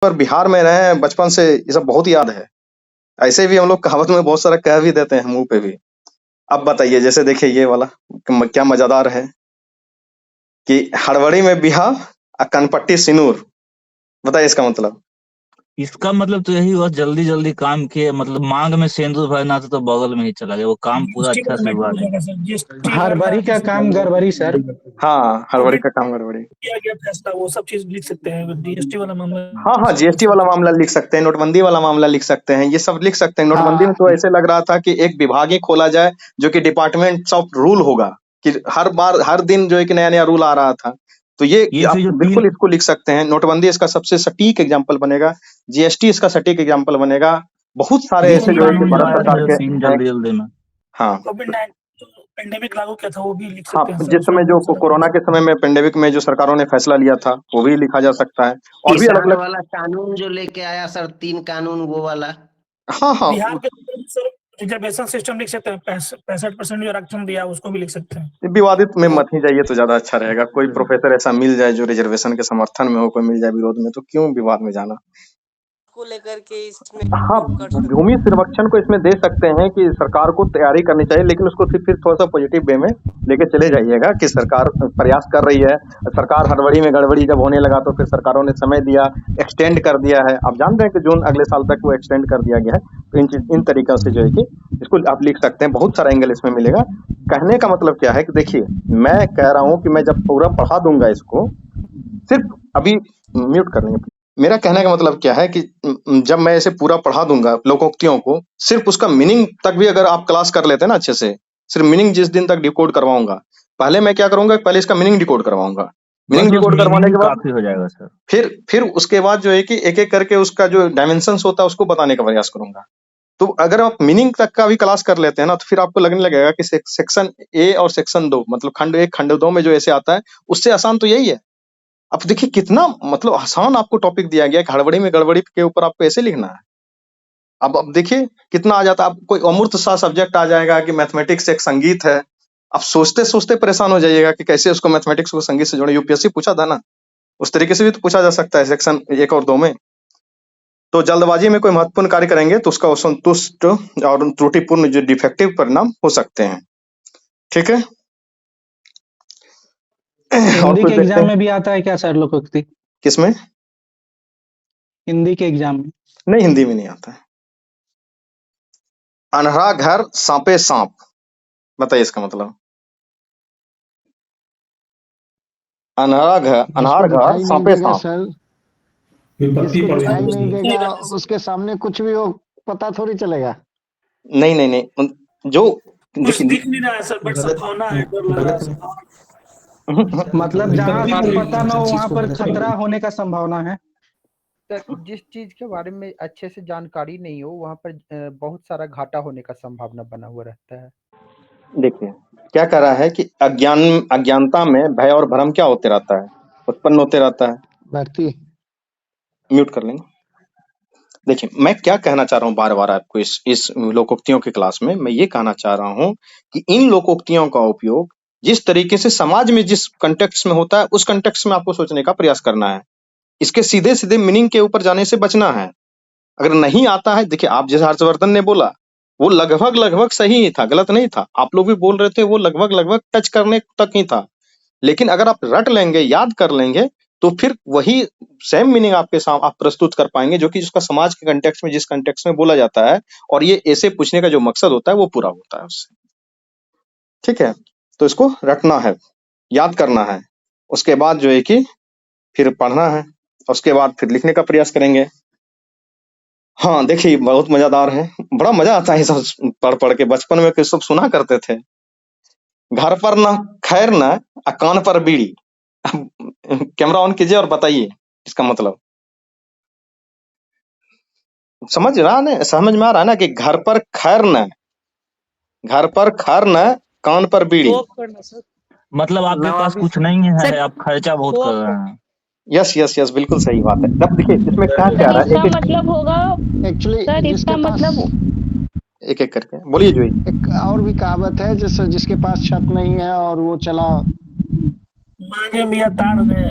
पर बिहार में रहे हैं बचपन से, ये सब बहुत याद है। ऐसे भी हम लोग कहावत में बहुत सारा कह भी देते हैं मुंह पे भी। अब बताइए, जैसे देखिए ये वाला क्या मजेदार है कि हड़बड़ी में बिहा और कनपट्टी सिनूर। बताइए इसका मतलब। इसका मतलब तो यही हुआ, जल्दी जल्दी काम किए, मतलब मांग में सिंदूर भरना था तो बगल में ही चला गया, वो काम पूरा जीएसटी अच्छा वाला से मैटर हुआ हो नहीं। जाएगा सर, जीएसटी हड़बड़ी का काम गड़बड़ी सर। हाँ, हड़बड़ी का काम गड़बड़ी। किया गया फैसला, वो सब चीज लिख सकते हैं। जीएसटी वाला मामला, हाँ, जीएसटी वाला मामला लिख सकते हैं, नोटबंदी वाला मामला लिख सकते हैं, ये सब लिख सकते हैं। नोटबंदी में तो ऐसे लग रहा था कि एक विभाग ही खोला जाए जो कि डिपार्टमेंट ऑफ रूल होगा, कि हर बार हर दिन जो है कि नया नया रूल आ रहा था। तो ये ये आप फिर जो बिल्कुल इसको लिख सकते हैं। नोटबंदी इसका सबसे सटीक एग्जाम्पल बनेगा, जीएसटी इसका सटीक एग्जाम्पल बनेगा। बहुत सारे ऐसे जो है कि कानून जो भारत आया था सरकार जो के सीन हैं। जल्दी जल्दी में, हाँ कोविड-19 पेंडेमिक लागू किया था, वो भी लिख हाँ, सकते हैं सर। जिस उसमें समय जो बहुत सारा कोरोना के समय में पेंडेमिक में जो सरकारों ने फैसला लिया था वो भी लिखा जा सकता है, और भी अलग किसान अलग। वाला कानून जो लेके आया सर, 3 कानून वो वाला। हाँ हाँ, बिहार के सर रिजर्वेशन सिस्टम लिख सकते हैं, 65% जो आरक्षण दिया उसको भी लिख सकते हैं। विवादित में मत ही जाइए तो ज्यादा अच्छा रहेगा। कोई प्रोफेसर ऐसा मिल जाए जो रिजर्वेशन के समर्थन में हो, कोई मिल जाए विरोध में, तो क्यों विवाद में जाना। को लेकर के इसमें हाँ, कर सकते भूमि संरक्षण को इसमें दे सकते हैं कि सरकार को तैयारी करनी चाहिए, लेकिन उसको फिर थोड़ा सा पॉजिटिव वे में लेके चले जाइएगा कि सरकार प्रयास कर रही है। सरकार हड़बड़ी में गड़बड़ी जब होने लगा तो फिर सरकारों ने समय दिया, एक्सटेंड कर दिया है। आप जानते हैं कि जून अगले साल तक वो एक्सटेंड कर दिया गया है। तो इन तरीकों से जो है कि इसको आप लिख सकते हैं, बहुत सारा एंगल इसमें मिलेगा। कहने का मतलब क्या है कि देखिए, मैं कह रहा हूँ कि मैं जब पूरा पढ़ा दूंगा इसको, सिर्फ अभी म्यूट कर लेंगे। मेरा कहने का मतलब क्या है कि जब मैं इसे पूरा पढ़ा दूंगा लोकोक्तियों को, सिर्फ उसका मीनिंग तक भी अगर आप क्लास कर लेते हैं ना अच्छे से, सिर्फ मीनिंग जिस दिन तक डिकोड करवाऊंगा, पहले मैं क्या करूंगा, पहले इसका मीनिंग डिकोड करवाऊंगा। मीनिंग डिकोड करवाने के बाद काफी हो जाएगा सर। फिर उसके बाद जो है कि एक एक करके उसका जो डायमेंशंस होता है उसको बताने का प्रयास करूंगा। तो अगर आप मीनिंग तक का भी क्लास कर लेते हैं ना, तो फिर आपको लगने लगेगा कि सेक्शन ए और सेक्शन 2, मतलब खंड 1 खंड 2 में जो ऐसे आता है, उससे आसान तो यही है। अब देखिए कितना मतलब आसान आपको टॉपिक दिया गया है, हड़बड़ी में गड़बड़ी के ऊपर आपको ऐसे लिखना है। अब देखिए कितना आ जाता है। अब कोई अमूर्त सा सब्जेक्ट आ जाएगा कि मैथमेटिक्स एक संगीत है, आप सोचते सोचते परेशान हो जाइएगा कि कैसे उसको मैथमेटिक्स को संगीत से जोड़े। यूपीएससी पूछा था ना, उस तरीके से भी तो पूछा जा सकता है सेक्शन 1 और 2 में। तो जल्दबाजी में कोई महत्वपूर्ण कार्य करेंगे तो उसका असंतुष्ट और त्रुटिपूर्ण जो डिफेक्टिव परिणाम हो सकते हैं। ठीक है। हिंदी के एग्जाम में भी आता है क्या सर लोकोक्ति? किसमें? हिंदी के एग्जाम में? नहीं, हिंदी में नहीं आता है। अनहरा घर सांपे सांप, बताइए इसका मतलब। अनहार घर सांपे सांप। सर जिसको दिखाई नहीं देगा उसके सामने कुछ भी हो पता थोड़ी चलेगा। नहीं नहीं नहीं, जो कुछ दिख नहीं रहा है सर, बट संभावना है, डर लग रहा है। मतलब जहाँ पता ना हो वहाँ पर खतरा होने का संभावना है। सर जिस चीज के बारे में अच्छे से जानकारी नहीं हो वहाँ पर बहुत सारा घाटा होने का संभावना बना हुआ रहता है। देखिए क्या कह रहा है कि अज्ञानता में भय और भ्रम क्या होते रहता है, उत्पन्न होते रहता है। व्यक्ति म्यूट कर लेंगे। देखिए मैं क्या कहना चाह रहा हूँ बार बार आपको इस लोकोक्तियों की क्लास में, मैं ये कहना चाह रहा हूँ कि इन लोकोक्तियों का उपयोग जिस तरीके से समाज में जिस कंटेक्स्ट में होता है उस कंटेक्स्ट में आपको सोचने का प्रयास करना है। इसके सीधे सीधे मीनिंग के ऊपर जाने से बचना है। अगर नहीं आता है, देखिए आप जैसे हर्षवर्धन ने बोला वो लगभग सही ही था, गलत नहीं था। आप लोग भी बोल रहे थे वो लगभग टच करने तक ही था। लेकिन अगर आप रट लेंगे, याद कर लेंगे, तो फिर वही सेम मीनिंग आपके सामने आप प्रस्तुत कर पाएंगे, जो कि जिसका समाज के कंटेक्स्ट में जिस कंटेक्स्ट में बोला जाता है, और ये ऐसे पूछने का जो मकसद होता है वो पूरा होता है उससे। ठीक है, तो इसको रटना है, याद करना है, उसके बाद जो है कि फिर पढ़ना है, उसके बाद फिर लिखने का प्रयास करेंगे। हाँ देखिए बहुत मजादार है, बड़ा मजा आता है सब पढ़ पढ़ के। बचपन में सब सुना करते थे, घर पर न खैर न कान पर बीड़ी। कैमरा ऑन कीजिए और बताइए इसका मतलब। समझ में आ रहा है ना कि घर पर खैर न कान पर बीड़ी। मतलब आपके पास कुछ नहीं है, आप खर्चा बहुत कर रहे हैं। यस बिल्कुल सही बात है। अब देखिए इसमें क्या रहा है, इसका मतलब होगा एक्चुअली सर, इसका मतलब एक एक करके बोलिए। जो एक और भी कहावत है जैसे जिसके पास छत नहीं है और वो चला मांगे मियां ताड़ में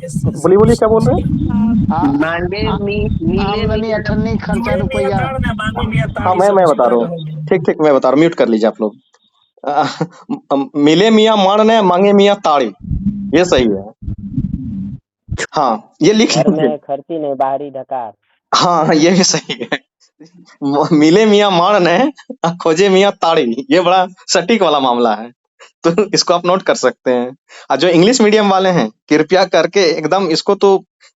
बोलिए बोलिए क्या बोल रहे हैं? मांगे मिले आमदनी मियाँ अठन्नी खर्चा रुपया। हाँ मैं बता रहा हूँ, ठीक मैं बता रहा हूँ, म्यूट कर लीजिए आप लोग। मिले मियाँ मारने मांगे मियाँ ताड़ी, ये सही है। हाँ ये लिख लीजिए। खर्ची नहीं बाहरी ढकार। हाँ ये भी सही है। मिले मियाँ मारने खोजे मियाँ ताड़ी, ये बड़ा सटीक वाला मामला है, तो इसको आप नोट कर सकते हैं। और जो इंग्लिश मीडियम वाले हैं कृपया करके एकदम इसको तो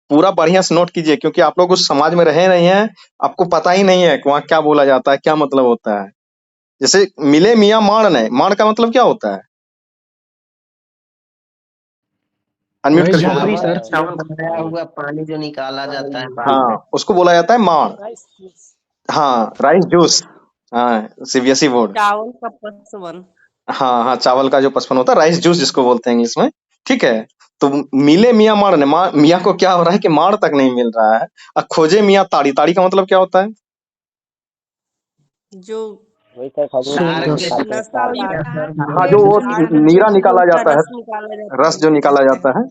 पूरा बढ़िया से नोट कीजिए, क्योंकि आप लोग उस समाज में रहे नहीं हैं, आपको पता ही नहीं है कि वहाँ क्या बोला जाता है, क्या मतलब होता है। जैसे मिले मियाँ मारने, मार का मतलब क्या होता है? अनम्यूट वही करके झोपड़ी बताइए। सर। चावल बनाया हुआ पानी जो निकाला जाता है बाहर। हाँ उसको बोला जाता है माण। हाँ राइस जूस। हाँ सीबीएसई बोर्ड। चावल का पसवन। हाँ चावल का जो पचपन होता है, राइस जूस जिसको बोलते हैं इंग्लिश में, ठीक है। तो मिले मियाँ मारने, मियाँ को क्या हो रहा है कि मार तक नहीं मिल रहा है। और खोजे मियाँ ताड़ी, ताड़ी का मतलब क्या होता है? जो वही सर खजूर तार की के खाते हैं, नशा तार। होता है, हाँ जो वो नीरा निकाला उसका जाता है, रस निकाला जाता रस जो निकाला जाता है,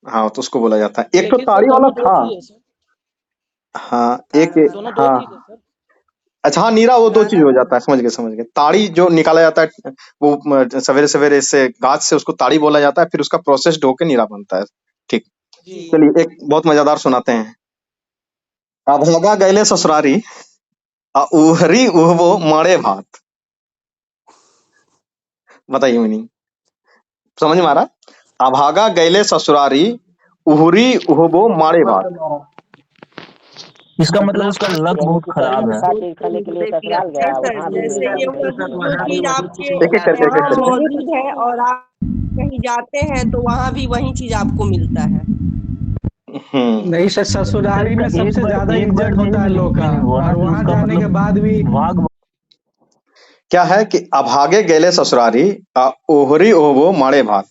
हाँ तो उसको बोला जाता है। एक तो ताड़ी वाला था। हाँ एक, हाँ अच्छा हाँ नीरा वो दो चीज हो जाता है, समझ गए। ताड़ी जो निकाला जाता है वो सवेरे सवेरे से गाछ से उसको ताड़ी बोला जाता है, फिर उसका प्रोसेस्ड होके नीरा बनता है। ठीक, चलिए एक बहुत मजेदार सुनाते हैं। अभागा गैले ससुरारी उहरी उहबो मारे भात। बताइए मीनिंग, समझ में आ रहा? अभागा गैले ससुरारी उहरी उहबो मारे भात। इसका मतलब उसका लक यानी बहुत कि सर खराब है। अच्छा चीज खाने के लिए ससुराल गया, सर वहाँ भी जैसे ये वही हुआ कि चीज जो मिला। चीज आपके एक एक करके यहाँ मौजूद है और आप कहीं जाते हैं तो वहाँ भी वही चीज आपको मिलता है। नहीं सर, ससुरारी में सबसे ज्यादा एक बार इज्जत में ही होता है लोग का, मीनिंग हुआ ना और कि वहां उसका जाने के मतलब बाद भी भाग। क्या है कि अभागे गैले ससुरारी ओहरी ओहबो मारे भात।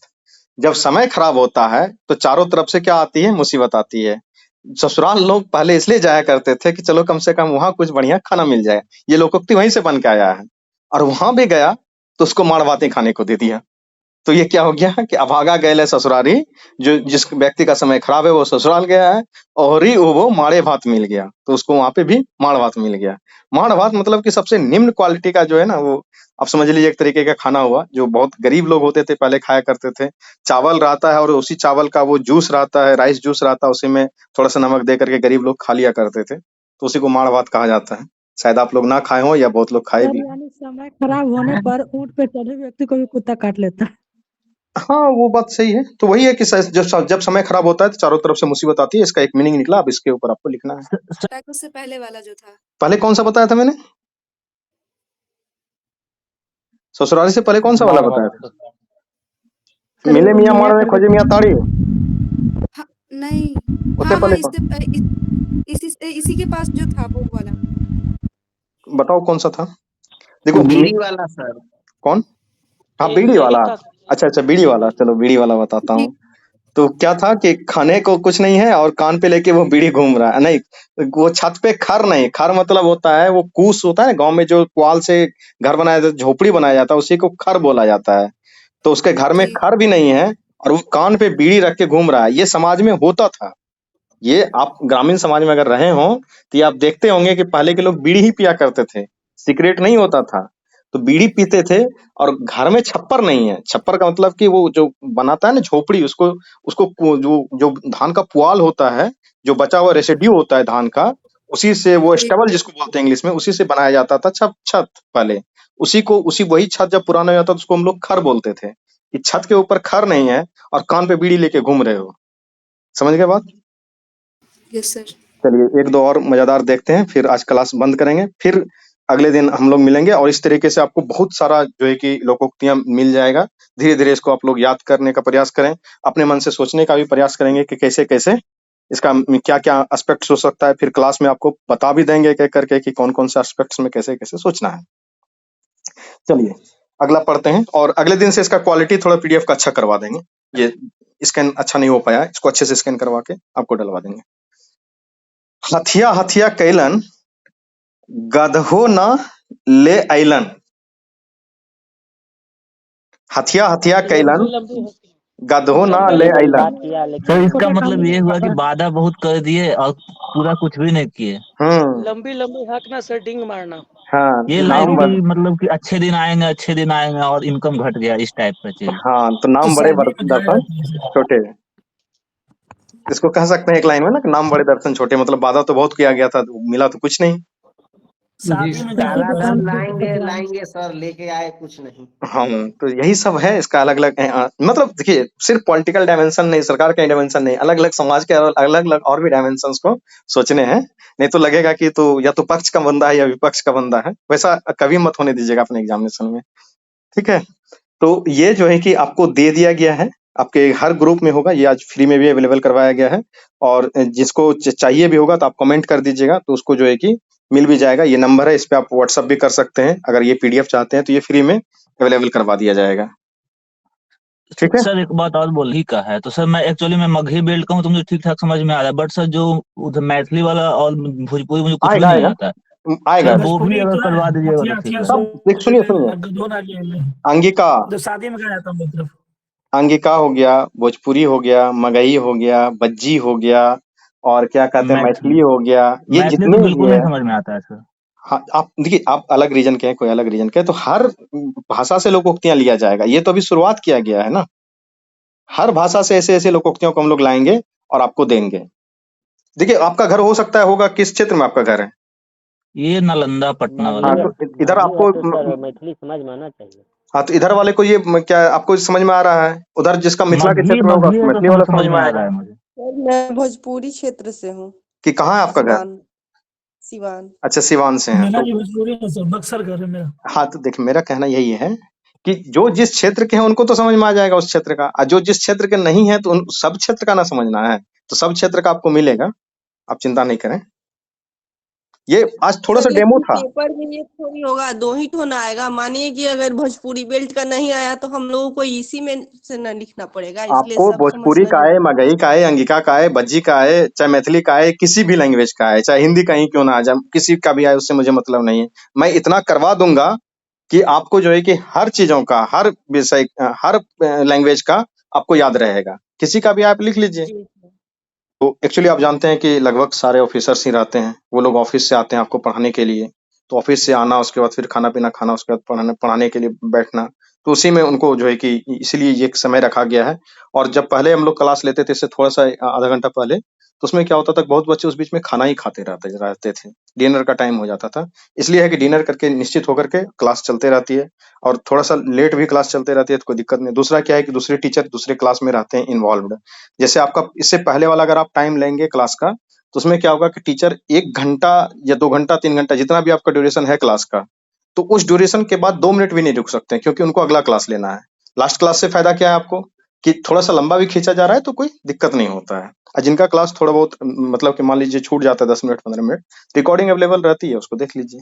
जब समय खराब होता है तो चारों तरफ से क्या आती है? मुसीबत आती है। ससुराल लोग पहले इसलिए जाया करते थे कि चलो कम से कम वहां कुछ बढ़िया खाना मिल जाए, ये लोकोक्ति वहीं से बन के आया है। और वहां भी गया तो उसको माड़ भातें खाने को दे दिया। तो ये क्या हो गया कि अभागा गैले ससुरारी, जो जिस व्यक्ति का समय खराब है वो ससुराल गया है, और ही वो माड़े भात मिल गया तो उसको वहां पे भी माड़ भात मिल गया। माड़ भात मतलब कि सबसे निम्न क्वालिटी का जो है ना, वो आप समझ लीजिए एक तरीके का खाना हुआ जो बहुत गरीब लोग होते थे पहले खाया करते थे। चावल रहता है और उसी चावल का वो जूस रहता है, राइस जूस रहता है, उसी में थोड़ा सा नमक दे करके गरीब लोग खा लिया करते थे, तो उसी को माड़ भात कहा जाता है। शायद आप लोग ना खाए हो या बहुत लोग खाए भी हो। यानी समय खराब होने पर ऊंट पे चढ़े व्यक्ति को भी कुत्ता काट लेता है। हाँ वो बात सही है। तो वही है कि जब समय खराब होता है तो चारों तरफ से मुसीबत आती है, इसका एक मीनिंग निकला। अब इसके ऊपर आपको लिखना है। उससे पहले वाला जो था, पहले कौन सा बताया था मैंने? ससुराली से पहले कौन सा वाला बताया था? मिले मियाँ मारने खोजे मियाँ ताड़ी, हाँ, नहीं उससे पहले कौन? इसी के पास जो था वो वाला। बताओ कौन सा था? देखो बीड़ी वाला सर। कौन? हाँ बीड़ी वाला। अच्छा बीड़ी वाला, चलो बीड़ी वाला बताता हूँ। तो क्या था कि खाने को कुछ नहीं है और कान पे लेके वो बीड़ी घूम रहा है। नहीं, वो छत पे खर नहीं, खर मतलब होता है वो कूस होता है गांव में, जो पुआल से घर बनाया जाता है, झोपड़ी बनाया जाता है, उसी को खर बोला जाता है। तो उसके घर में खर भी नहीं है और वो कान पे बीड़ी रख के घूम रहा है। ये समाज में होता था। ये आप ग्रामीण समाज में अगर रहे हो तो ये आप देखते होंगे कि पहले के लोग बीड़ी ही पिया करते थे, सिगरेट नहीं होता था। तो बीड़ी पीते थे और घर में छप्पर नहीं है। छप्पर का मतलब कि वो जो बनाता है ना झोपड़ी, उसको उसको जो जो धान का पुआल होता है, जो बचा हुआ रेसिड्यू होता है धान का, उसी से वो स्टबल जिसको बोलते हैं इंग्लिश में, उसी से बनाया जाता था छत पहले। उसी वही छत जब पुराना हो जाता तो उसको हम लोग खर बोलते थे कि छत के ऊपर खर नहीं है और कान पे बीड़ी लेके घूम रहे हो। समझ गए बात? Yes sir. चलिए एक दो और मजेदार देखते हैं, फिर आज क्लास बंद करेंगे। फिर अगले दिन हम लोग मिलेंगे और इस तरीके से आपको बहुत सारा जो है कि लोकोक्तियां मिल जाएगा। धीरे धीरे इसको आप लोग याद करने का प्रयास करें, अपने मन से सोचने का भी प्रयास करेंगे कि कैसे कैसे इसका क्या क्या एस्पेक्ट्स हो सकता है। फिर क्लास में आपको बता भी देंगे एक एक करके कि कौन कौन से एस्पेक्ट्स में कैसे कैसे सोचना है। चलिए अगला पढ़ते हैं, और अगले दिन से इसका क्वालिटी थोड़ा पीडीएफ का अच्छा करवा देंगे। ये स्कैन अच्छा नहीं हो पाया, इसको अच्छे से स्कैन करवा के आपको डलवा देंगे। हथिया हथिया कैलन गधो न ले ऐलन। हथिया हथिया कैलन गधो ना सबने ले जब आइलन। बात किया सर लेकिन इसका मतलब ये हुआ कि वादा बहुत कर दिए और पूरा कुछ भी नहीं किए। लंबी लंबी हाँकना सर, डिंग मारना। हाँ ये लाइफ नाम की मतलब कि अच्छे दिन आएंगे और इनकम घट गया, इस टाइप का चीज। हाँ तो तो नाम बड़े शादी में गाया दर्शन जाता है सर। छोटे, इसको कह सकते हैं एक लाइन में ना कि नाम बड़े दर्शन छोटे, मतलब वादा तो बहुत किया गया था, मिला तो कुछ नहीं। शादी में गाया काला जाता है धन सर। लाएंगे लाएंगे सर, लेके आए कुछ नहीं। हाँ तो यही सब है इसका अलग अलग मतलब देखिए सिर्फ पॉलिटिकल डायमेंशन नहीं, सरकार का डायमेंशन नहीं, अलग अलग समाज के अलग अलग और भी डायमेंशंस को सोचने हैं। नहीं तो लगेगा कि तो या तो पक्ष का बंदा है या विपक्ष का बंदा है, वैसा कभी मत होने दीजिएगा अपने एग्जामिनेशन में, ठीक है। तो ये जो है कि आपको दे दिया गया है, आपके हर ग्रुप में होगा, ये आज फ्री में भी अवेलेबल करवाया गया है, और जिसको चाहिए भी होगा तो आप कमेंट कर दीजिएगा तो उसको जो है कि मिल भी जाएगा। ये नंबर है, इस पे आप व्हाट्सअप भी कर सकते हैं। अगर ये पीडीएफ चाहते हैं तो ये फ्री में अवेलेबल करवा दिया जाएगा, ठीक है। सर एक बात और बोल ही का है, तो सर मैं एक्चुअली मैं मगही बेल्ट का हूँ तो मुझे ठीक ठाक समझ में आ रहा है, बट सर जो उधर मैथिली वाला और भोजपुरी मुझे कुछ भी आएगा नहीं आएगा आता है। आएगा सर वो भी अगर करवा दीजिएगा तो ठीक है। सब देख, सुनिए अंगिका जो शादी में गाया जाता है मतलब। अंगिका हो गया, भोजपुरी हो गया, मगही हो गया, बज्जी हो गया, और क्या कहते हैं मैथिली हो गया, ये मैथिली जितने तो भी बिल्कुल है। नहीं समझ में आता है सर। हाँ आप देखिए, आप अलग रीजन के हैं, कोई अलग रीजन के हैं, तो हर भाषा से लोकोक्तियां लिया जाएगा। ये तो अभी शुरुआत किया गया है ना, हर भाषा से ऐसे ऐसे लोकोक्तियों को हम लोग लाएंगे और आपको देंगे। देखिए आपका घर हो सकता है, होगा किस क्षेत्र में आपका घर है? ये नालंदा पटना वाला। हाँ तो इधर आपको सर मैथिली समझ में आना चाहिए। हाँ तो इधर वाले को ये क्या आपको समझ में आ रहा है? उधर जिसका मिथिला के क्षेत्र में होगा उसको मैथिली वाला समझ में आएगा। सर मैं भोजपुरी क्षेत्र से हूँ। कि कहाँ है आपका घर? सिवान। सिवान। अच्छा सिवान से हैं मेरा तो भी भोजपुरी है सर, बक्सर घर है मेरा। हाँ तो देखिए मेरा कहना यही है कि जो जिस क्षेत्र के हैं उनको तो समझ में आ जाएगा उस क्षेत्र का, और जो जिस क्षेत्र के नहीं है तो उन सब क्षेत्र का ना समझना है, तो सब क्षेत्र का आपको मिलेगा, आप चिंता नहीं करें। ये आज थोड़ा सा डेमो था। पेपर में ये थोड़ी होगा, 2 ही ठो ना आएगा। मानिए कि अगर भोजपुरी बेल्ट का नहीं आया तो हम लोगों को इसी में से न लिखना पड़ेगा, इसलिए आपको सब भोजपुरी का है, मगही का है, अंगिका का है, बज्जी का है, चाहे मैथिली का है, किसी भी लैंग्वेज का है, चाहे हिंदी का ही क्यों ना आ जाए, किसी का भी आए उससे मुझे मतलब नहीं है। मैं इतना करवा दूंगा कि आपको जो है कि हर चीजों का, हर विषय, हर लैंग्वेज का आपको याद रहेगा, किसी का भी आप लिख लीजिए। तो एक्चुअली आप जानते हैं कि लगभग सारे ऑफिसर्स ही रहते हैं, वो लोग ऑफिस से आते हैं आपको पढ़ाने के लिए, तो ऑफिस से आना, उसके बाद फिर खाना पीना खाना, उसके बाद पढ़ाने के लिए बैठना, तो उसी में उनको जो है कि इसलिए ये एक समय रखा गया है। और जब पहले हम लोग क्लास लेते थे इससे थोड़ा सा आधा घंटा पहले, तो उसमें क्या होता था, बहुत बच्चे उस बीच में खाना ही खाते रहते थे, डिनर का टाइम हो जाता था। इसलिए है कि डिनर करके निश्चित होकर के क्लास चलते रहती है, और थोड़ा सा लेट भी क्लास चलते रहती है तो कोई दिक्कत नहीं। दूसरा क्या है कि दूसरे टीचर दूसरे क्लास में रहते हैं इन्वॉल्व। जैसे आपका इससे पहले वाला अगर आप टाइम लेंगे क्लास का, तो उसमें क्या होगा कि टीचर 1 घंटा या 2 घंटा 3 घंटा जितना भी आपका ड्यूरेशन है क्लास का, तो उस ड्यूरेशन के बाद 2 मिनट भी नहीं रुक सकते, क्योंकि उनको अगला क्लास लेना है। लास्ट क्लास से फायदा क्या है आपको कि थोड़ा सा लंबा भी खींचा जा रहा है तो कोई दिक्कत नहीं होता है। और जिनका क्लास थोड़ा बहुत मतलब कि मान लीजिए छूट जाता है 10 मिनट 15 मिनट, रिकॉर्डिंग अवेलेबल रहती है, उसको देख लीजिए।